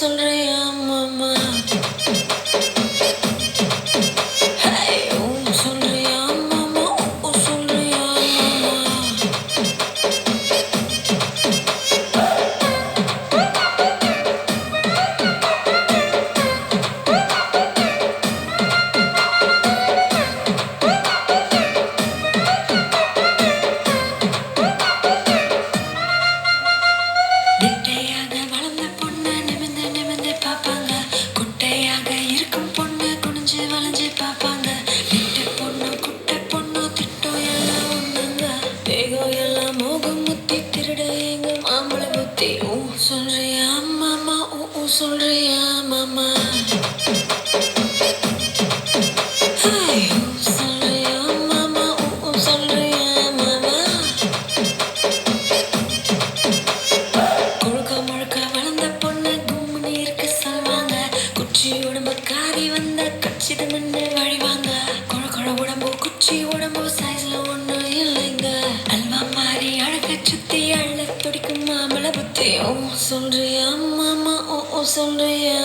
சொல்றியா மாமா? Hey, சொல்றியா மாமா? சொல்றியா மாமா? நெட்டையாக வளர்ந்த பொண்ணு நிமிர்ந்து நிமிர்ந்து பார்ப்பாங்க. குட்டையாக இருக்கும் பொண்ணு குனிஞ்சு வளைஞ்சு பார்ப்பாங்க. நெட்டை பொண்ணு குட்டை பொண்ணு திட்டம் எல்லாம் ஒண்ணுங்க. தேகம் எல்லாம் மோகம் முத்தி திருட எங்க மாம்பழ புத்தி. சொல்றியா மாமா? சொல்றியா மாமா? Hey, சொல்றியா மாமா? சொல்றியா மாமா? கொழுக்க முழுக்க வளர்ந்த பொண்ணு கும்முன்னு இருக்க சொல்வாங்க. குச்சி உடம்பு காரி வந்த கச்சித மண்ணு வழிவாங்க. கொழ கொழ உடம்பு குச்சி உடம்பு சைஸ்ல ஒண்ணும் இல்லைங்க. அல்வா மாறி அழக சுத்தி அள்ள துடிக்கும் மாம்பழ புத்தி. சொல்றியா மாமா? சொல்றியா